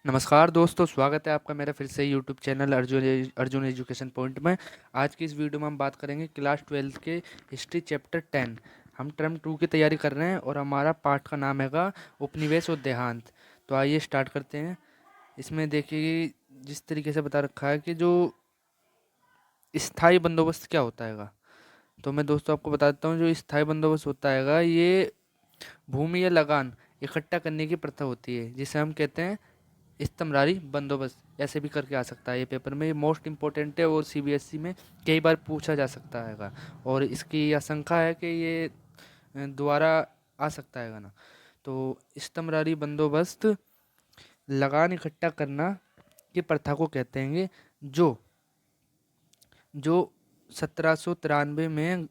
नमस्कार दोस्तों, स्वागत है आपका मेरा फिर से YouTube channel Arjun education point में। आज की इस वीडियो में हम बात करेंगे क्लास 12 के हिस्ट्री चैप्टर 10। हम टर्म 2 की तैयारी कर रहे हैं और हमारा पाठ का नाम हैगा उपनिवेश और देहांत। तो आइए स्टार्ट करते हैं। इसमें देखिए जिस तरीके से बता रखा है कि जो स्थायी बंदोबस्त क्या होता हैगा। तो मैं दोस्तों आपको बता देता हूँ, जो स्थायी बंदोबस्त होता हैगा ये भूमि या लगान इकट्ठा करने की प्रथा होती है, जिसे हम कहते हैं स्तंभरारी बंदोबस्त। ऐसे भी करके आ सकता है ये पेपर में, ये मोस्ट इम्पोर्टेंट है और सीबीएसई में कई बार पूछा जा सकता हैगा। और इसकी आशंका है कि ये दोबारा आ सकता हैगा ना। तो स्तंभरारी बंदोबस्त लगान इकट्ठा करना की प्रथा को कहते हैं, जो जो 1793 में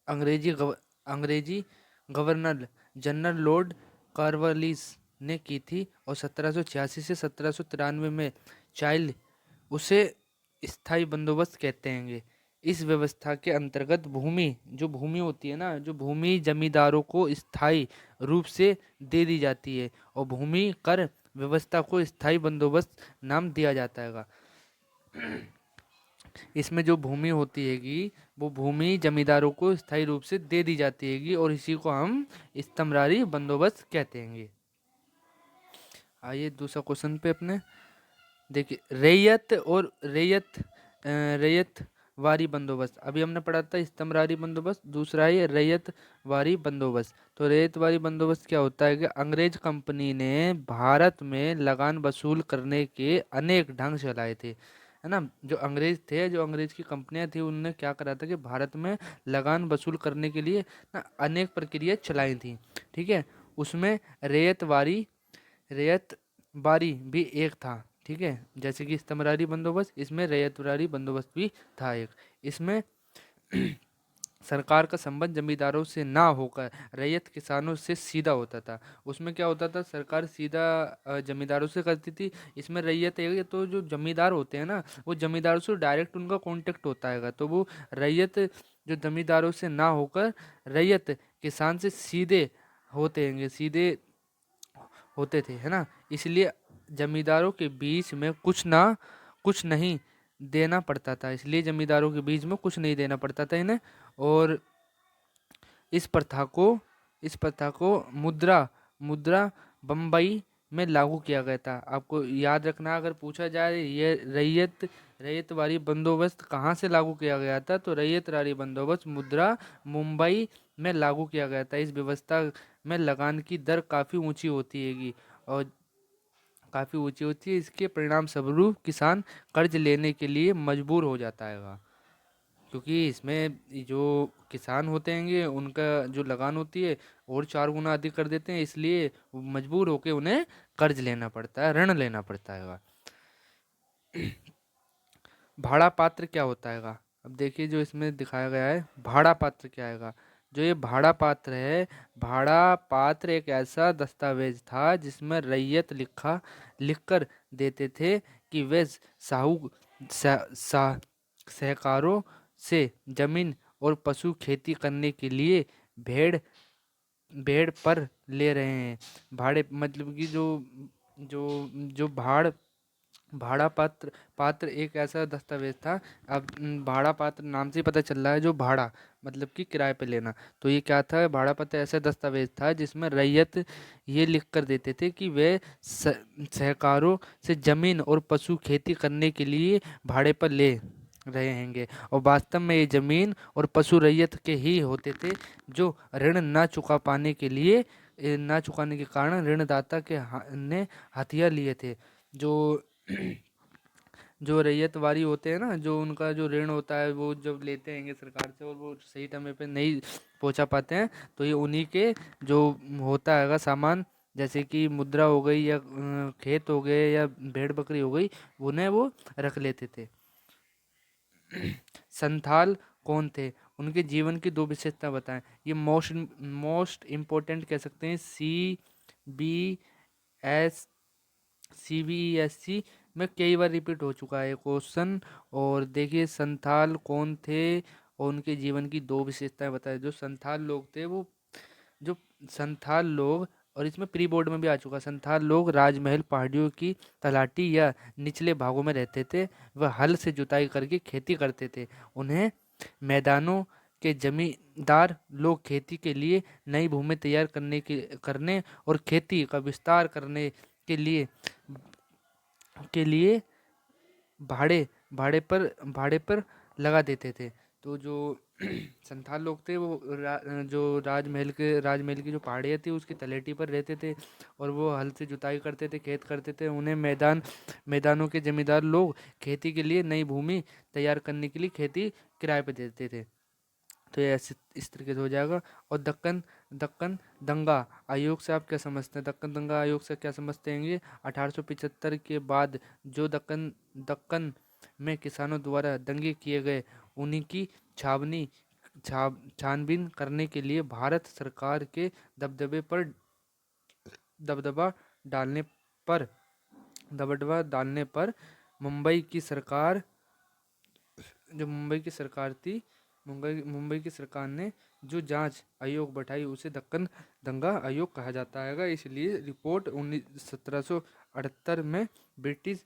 अंग्रेजी गवर्नर जनरल लॉर्ड कार्नवालिस ने की थी, और 1786 से 1793 में चाइल्ड उसे स्थायी बंदोबस्त कहते हैं। इस व्यवस्था के अंतर्गत जो भूमि होती है ना, जो भूमि जमींदारों को स्थायी रूप से दे दी जाती है, और भूमि कर व्यवस्था को स्थायी बंदोबस्त नाम दिया जाता है। इसमें जो भूमि होती हैगी वो भूमि जमींदारों को स्थायी रूप से दे दी जाती हैगी, और इसी को हम स्तंभरारी बंदोबस्त कहते हैं। आइए दूसरा क्वेश्चन पे अपने देखिए, रैयत वारी बंदोबस्त। अभी हमने पढ़ा था स्तंभरारी बंदोबस्त, दूसरा है रैयत वारी बंदोबस्त। तो रैयत वारी बंदोबस्त क्या होता है कि अंग्रेज कंपनी ने भारत में लगान वसूल करने के अनेक ढंग चलाए थे, है ना। जो अंग्रेज की कंपनियां थी, उनने क्या करा था कि भारत में लगान वसूल करने के लिए ना अनेक प्रक्रिया चलाई थी। ठीक है, उसमें रैयत बारी भी एक था। ठीक है, जैसे कि स्तंभरारी बंदोबस्त, इसमें रैयतवारी बंदोबस्त भी था एक। इसमें सरकार का संबंध जमींदारों से ना होकर रैयत किसानों से सीधा होता था। उसमें क्या होता था, सरकार सीधा जमींदारों से करती थी। इसमें रैयत है तो जो जमींदार होते हैं ना, वो जमींदारों से डायरेक्ट उनका कांटेक्ट होता है, तो वो रैयत जो जमींदारों से ना होकर रैयत किसान से सीधे होते थे, है ना। इसलिए जमींदारों के बीच में कुछ नहीं देना पड़ता था, इन्हें। और इस प्रथा को इस प्रथा को मुद्रा बम्बई में लागू किया गया था। आपको याद रखना, अगर पूछा जाए ये रैयत वारी बंदोबस्त कहाँ से लागू किया गया था, तो रैयत वारी बंदोबस्त मुद्रा मुंबई में लागू किया गया था। इस व्यवस्था में लगान की दर काफ़ी ऊंची होती हैगी, और इसके परिणाम स्वरूप किसान कर्ज लेने के लिए मजबूर हो जाता है, क्योंकि इसमें जो किसान होते हैं उनका जो लगान होती है और 4 गुना अधिक कर देते हैं, इसलिए वो मजबूर होकर उन्हें कर्ज लेना पड़ता है, ऋण लेना पड़ता है। भाड़ा पात्र क्या होता है? अब देखिए, जो इसमें दिखाया गया है भाड़ा पात्र क्या है। जो ये भाड़ा पात्र है, भाड़ा पात्र एक ऐसा दस्तावेज था जिसमें रैयत लिखकर देते थे कि वे साहू सहकारों से जमीन और पशु खेती करने के लिए भेड़ भेड़ पर ले रहे हैं। भाड़े मतलब कि जो जो जो भाड़ा पात्र एक ऐसा दस्तावेज था। अब भाड़ा पात्र नाम से ही पता चल रहा है, जो भाड़ा मतलब कि किराए पे लेना। तो ये क्या था, भाड़ा पत्र ऐसा दस्तावेज था जिसमें रैयत ये लिख कर देते थे कि वे सहकारों से जमीन और पशु खेती करने के लिए भाड़े पर ले रहे हैंगे, और वास्तव में ये जमीन और पशु रैयत के ही होते थे, जो ऋण ना चुकाने के कारण ऋणदाता ने हथिया लिए थे। जो जो रैयतवारी होते हैं ना, जो उनका जो ऋण होता है वो जब लेते हैं सरकार से और वो सही समय पे नहीं पहुंचा पाते हैं, तो ये उन्हीं के जो होता हैगा सामान, जैसे कि मुद्रा हो गई या खेत हो गए या भेड़ बकरी हो गई, उन्हें वो रख लेते थे। संथाल कौन थे, उनके जीवन की 2 विशेषता बताएं। ये मोस्ट इम्पोर्टेंट कह सकते हैं, बी एस CBSE में कई बार रिपीट हो चुका है क्वेश्चन। और देखिए, संथाल कौन थे और उनके जीवन की 2 विशेषताएं बताएं। जो संथाल लोग थे वो जो संथाल लोग और इसमें प्री बोर्ड में भी आ चुका। संथाल लोग राजमहल पहाड़ियों की तलाटी या निचले भागों में रहते थे। वह हल से जुताई करके खेती करते थे। उन्हें मैदानों के जमींदार लोग खेती के लिए नई भूमि तैयार करने और खेती का विस्तार करने के लिए के लिए भाड़े भाड़े पर लगा देते थे। तो जो संथाल लोग थे वो जो राजमहल की जो पहाड़ियाँ थी उसकी तलेटी पर रहते थे और वो हल से जुताई करते थे, खेत करते थे। उन्हें मैदानों के जमींदार लोग खेती के लिए नई भूमि तैयार करने के लिए खेती किराए पे देते थे। तो ये ऐसे इस तरीके से हो जाएगा। और दक्कन दक्कन दंगा आयोग से आप क्या समझते हैं? दक्कन दंगा आयोग से क्या समझते हैं? ये 1875 के बाद जो दक्कन दक्कन में किसानों द्वारा दंगे किए गए उन्हीं की छानबीन करने के लिए भारत सरकार के दबदबे पर दबदबा डालने पर दबदबा डालने पर मुंबई की सरकार जो मुंबई की सरकार थी मुंबई की सरकार ने जो जांच आयोग बैठाई उसे दक्कन दंगा आयोग कहा जाता है। इसलिए रिपोर्ट 1778 में ब्रिटिश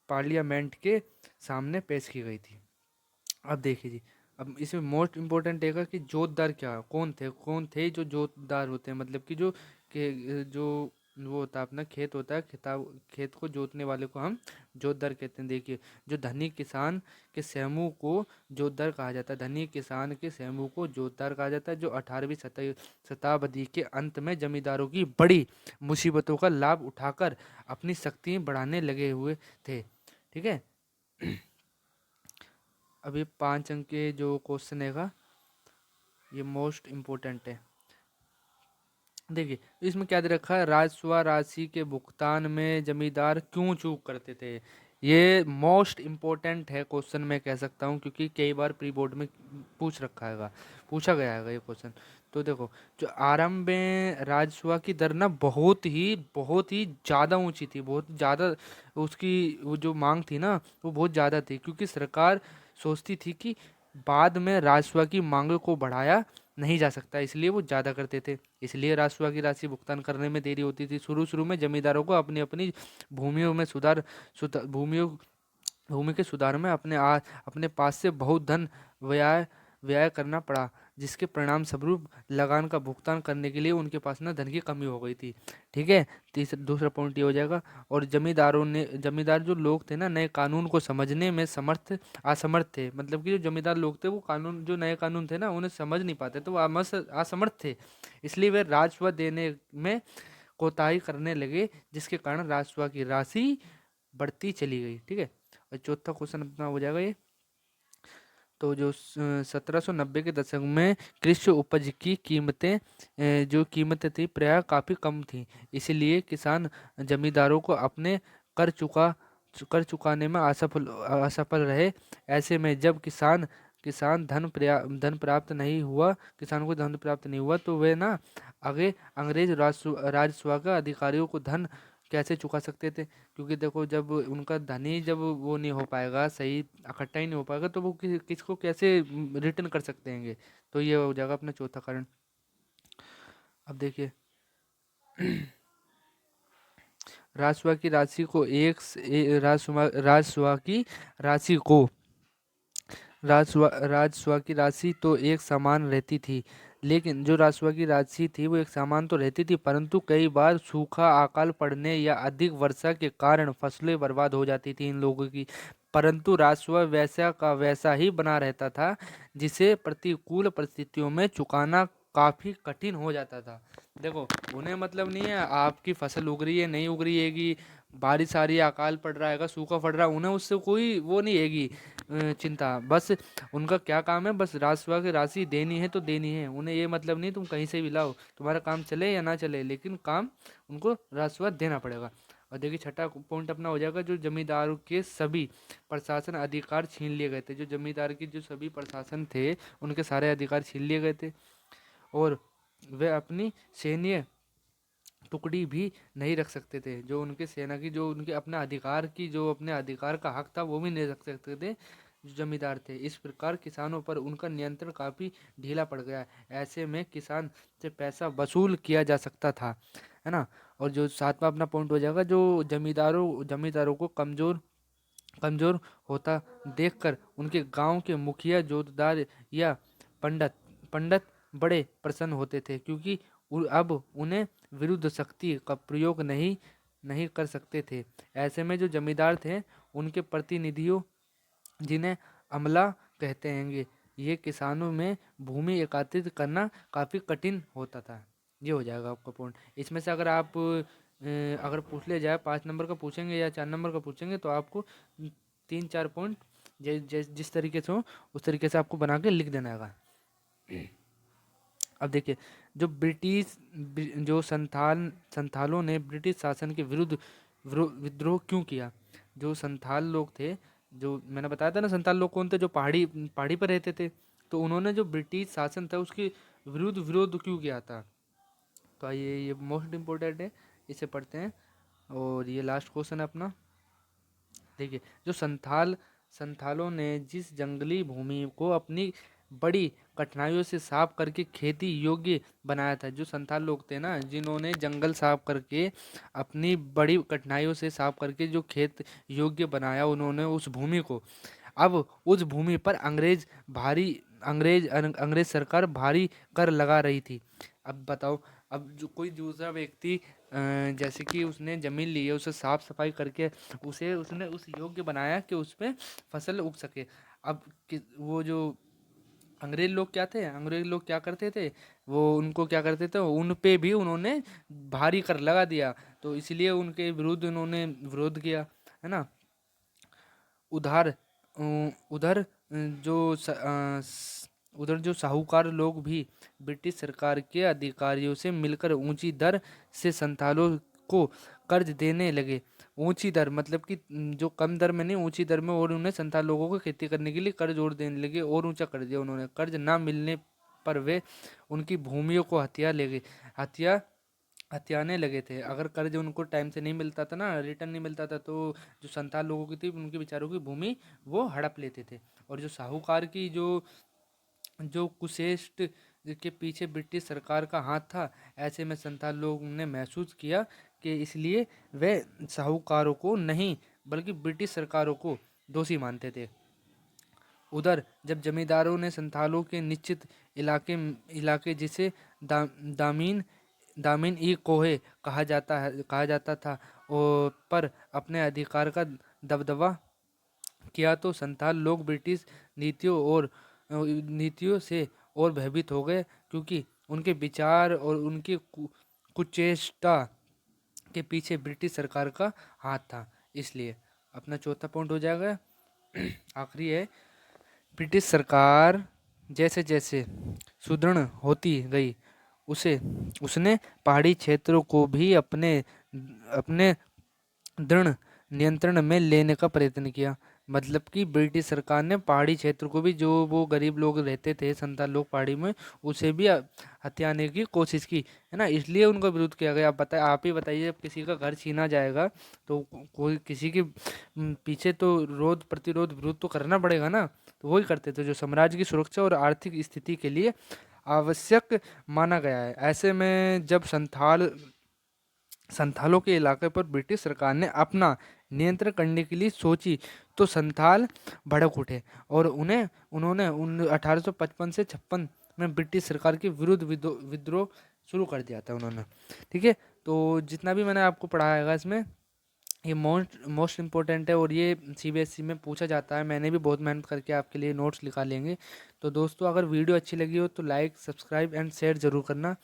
पार्लियामेंट के सामने पेश की गई थी। अब देखिए जी, अब इसमें मोस्ट इम्पोर्टेंट है कि जोतदार क्या कौन थे जो जोतदार होते हैं, मतलब कि जो वो होता है अपना खेत होता है, खेत को जोतने वाले को हम जोतदार कहते हैं। देखिए, जो धनी किसान के समूह को जोतदार कहा जाता है। धनी किसान के समूह को जोतदार कहा जाता है, जो 18वीं शताब्दी के अंत में जमींदारों की बड़ी मुसीबतों का लाभ उठाकर अपनी शक्ति बढ़ाने लगे हुए थे। ठीक है। अभी 5 अंक के जो क्वेश्चन है ये मोस्ट इम्पोर्टेंट है। देखिए, इसमें क्या दे रखा है? राजस्व राशि के भुगतान में जमींदार क्यों चूक करते थे? ये मोस्ट इम्पोर्टेंट है क्वेश्चन, मैं कह सकता हूँ, क्योंकि कई बार प्री बोर्ड में पूछा गया है ये क्वेश्चन। तो देखो, जो आरंभ में राजस्व की दर ना बहुत ही ज़्यादा ऊंची थी, बहुत ज़्यादा उसकी वो जो मांग थी ना वो बहुत ज़्यादा थी, क्योंकि सरकार सोचती थी कि बाद में राजस्व की मांग को बढ़ाया नहीं जा सकता, इसलिए वो ज़्यादा करते थे। इसलिए राजस्व की राशि भुगतान करने में देरी होती थी। शुरू में जमींदारों को अपनी अपनी भूमियों में भूमियों भूमि के सुधार में अपने पास से बहुत धन व्यय व्यय करना पड़ा, जिसके परिणाम स्वरूप लगान का भुगतान करने के लिए उनके पास ना धन की कमी हो गई थी। ठीक है। दूसरा पॉइंट ये हो जाएगा। और जमींदार जो लोग थे ना, नए कानून को समझने में असमर्थ थे। मतलब कि जो जमींदार लोग थे वो जो नए कानून थे ना उन्हें समझ नहीं पाते, तो वो असमर्थ थे। इसलिए वे राजस्व देने में कोताही करने लगे, जिसके कारण राजस्व की राशि बढ़ती चली गई। ठीक है। और चौथा क्वेश्चन अपना हो जाएगा ये। तो जो 1790 के दशक में कृषि उपज की कीमतें थी प्रायः काफ़ी कम थी। इसलिए किसान जमींदारों को अपने कर चुका कर चुकाने में असफल रहे। ऐसे में जब धन प्राप्त नहीं हुआ किसान को धन प्राप्त नहीं हुआ, तो वे ना आगे अंग्रेज राजस्व का अधिकारियों को धन कैसे चुका सकते थे? क्योंकि देखो, जब उनका धन ही जब वो नहीं हो पाएगा, सही इकट्ठा ही नहीं हो पाएगा, तो वो किसको कैसे रिटर्न कर सकते हैं? तो ये हो जाएगा अपना चौथा कारण। अब देखिए, राजस्व की राशि को राजस्व की राशि तो एक समान रहती थी, लेकिन जो राजस्व की राशि थी वो एक समान तो रहती थी, परंतु कई बार सूखा, अकाल पड़ने या अधिक वर्षा के कारण फसलें बर्बाद हो जाती थी इन लोगों की। परंतु राजस्व वैसा का वैसा ही बना रहता था, जिसे प्रतिकूल परिस्थितियों में चुकाना काफी कठिन हो जाता था। देखो, उन्हें मतलब नहीं है आपकी फसल उग रही है नहीं उग रही हैगी, बारिश आ रही है, अकाल पड़ रहा है, सूखा पड़ रहा है, उन्हें उससे कोई वो नहीं हैगी चिंता। बस उनका क्या काम है? बस राजस्व की राशि देनी है तो देनी है। उन्हें ये मतलब नहीं तुम कहीं से भी लाओ, तुम्हारा काम चले या ना चले, लेकिन काम उनको राजस्व देना पड़ेगा। और देखिए, छठा पॉइंट अपना हो जाएगा, जो जमींदारों के सभी प्रशासन अधिकार छीन लिए गए थे। जो जमींदार के जो सभी प्रशासन थे उनके सारे अधिकार छीन लिए गए थे, और वे अपनी सैन्य टुकड़ी भी नहीं रख सकते थे। जो उनके सेना की जो उनके अपने अधिकार का हक था वो भी नहीं रख सकते थे जो जमींदार थे। इस प्रकार किसानों पर उनका नियंत्रण काफ़ी ढीला पड़ गया। ऐसे में किसान से पैसा वसूल किया जा सकता था, है ना। और जो सातवां अपना पॉइंट हो जाएगा, जो जमींदारों को कमज़ोर कमज़ोर होता देखकर उनके गांव के मुखिया, जोतदार या पंडित पंडित बड़े प्रसन्न होते थे, क्योंकि अब उन्हें विरुद्ध शक्ति का प्रयोग नहीं नहीं कर सकते थे। ऐसे में जो जमींदार थे, उनके प्रतिनिधियों, जिन्हें अमला कहते हैंगे, ये किसानों में भूमि एकत्रित करना काफ़ी कठिन होता था। ये हो जाएगा आपका पॉइंट। इसमें से अगर आप अगर पूछ लिया जाए, 5 नंबर का पूछेंगे या 4 नंबर का पूछेंगे, तो आपको 3-4 पॉइंट जिस तरीके से हो उस तरीके से आपको बना के लिख देना है। अब देखिए, जो जो संथालों ने ब्रिटिश शासन के विरुद्ध विद्रोह क्यों किया। जो संथाल लोग थे, जो मैंने बताया था ना, संथाल लोग कौन थे, जो पहाड़ी पहाड़ी पर रहते थे, तो उन्होंने जो ब्रिटिश शासन था उसके विरुद्ध विरोध क्यों किया था। तो आइए, ये मोस्ट इम्पोर्टेंट है, इसे पढ़ते हैं। और ये लास्ट क्वेश्चन है अपना। देखिए, जो संथालों ने जिस जंगली भूमि को अपनी बड़ी कठिनाइयों से साफ करके खेती योग्य बनाया था, जो संथाल लोग थे ना, जिन्होंने जंगल साफ करके अपनी बड़ी कठिनाइयों से साफ करके जो खेत योग्य बनाया, उन्होंने उस भूमि को, अब उस भूमि पर अंग्रेज सरकार भारी कर लगा रही थी। अब बताओ, अब जो कोई दूसरा व्यक्ति जैसे कि उसने जमीन ली है, उसे साफ सफाई करके उसने उस योग्य बनाया कि उस पे फसल उग सके। अब वो जो अंग्रेज लोग क्या करते थे, वो उनको क्या करते थे, उन पे भी उन्होंने भारी कर लगा दिया, तो इसलिए उनके विरुद्ध उन्होंने विरोध किया, है ना। उधार उधर जो उधर जो साहूकार लोग भी ब्रिटिश सरकार के अधिकारियों से मिलकर ऊंची दर से संथालों को कर्ज देने लगे। ऊंची दर मतलब कि जो कम दर में नहीं, ऊंची दर में, और उन्हें संथाल लोगों को खेती करने के लिए कर्ज और देने लगे, और ऊंचा कर दिया उन्होंने। कर्ज ना मिलने पर वे उनकी भूमियों को हथियाने लगे थे। अगर कर्ज उनको टाइम से नहीं मिलता था ना, रिटर्न नहीं मिलता था, तो जो संताल लोगों की थी, उनके बेचारों की भूमि वो हड़प लेते थे। और जो साहूकार की जो जो कुशेष्ट के पीछे ब्रिटिश सरकार का हाथ था, ऐसे में संताल लोगों ने महसूस किया कि इसलिए वे साहूकारों को नहीं बल्कि ब्रिटिश सरकारों को दोषी मानते थे। उधर जब जमींदारों ने संथालों के निश्चित इलाके जिसे दामीन दामिन ई कोहे कहा जाता था, और पर अपने अधिकार का दबदबा किया, तो संथाल लोग ब्रिटिश नीतियों से और भयभीत हो गए, क्योंकि उनके विचार और उनकी कुचेष्टा के पीछे ब्रिटिश सरकार का हाथ था। इसलिए अपना चौथा पॉइंट हो जाएगा, आखिरी है। ब्रिटिश सरकार जैसे जैसे सुदृढ़ होती गई, उसे उसने पहाड़ी क्षेत्रों को भी अपने अपने दृढ़ नियंत्रण में लेने का प्रयत्न किया। मतलब कि ब्रिटिश सरकार ने पहाड़ी क्षेत्र को भी, जो वो गरीब लोग रहते थे, संताल लोग पहाड़ी में, उसे भी हथियाने की कोशिश की, है ना। इसलिए उनका विरोध किया गया। आप ही बताइए, जब किसी का घर छीना जाएगा तो कोई किसी के पीछे तो रोध प्रतिरोध विरोध तो करना पड़ेगा ना, तो वही करते थे, जो साम्राज्य की सुरक्षा और आर्थिक स्थिति के लिए आवश्यक माना गया है। ऐसे में जब संथालों के इलाके पर ब्रिटिश सरकार ने अपना नियंत्रण करने के लिए सोची, तो संथाल भड़क उठे, और उन्होंने 1855 से 56 में ब्रिटिश सरकार के विरुद्ध विद्रोह शुरू कर दिया था उन्होंने। ठीक है, तो जितना भी मैंने आपको पढ़ाया है इसमें, ये मोस्ट इम्पोर्टेंट है, और ये सीबीएसई में पूछा जाता है। मैंने भी बहुत मेहनत करके आपके लिए नोट्स निकालेंगे। तो दोस्तों, अगर वीडियो अच्छी लगी हो तो लाइक, सब्सक्राइब एंड शेयर ज़रूर करना,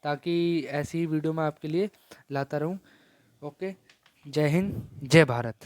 ताकि ऐसी ही वीडियो मैं आपके लिए लाता रहूं। ओके, जय हिंद, जय भारत।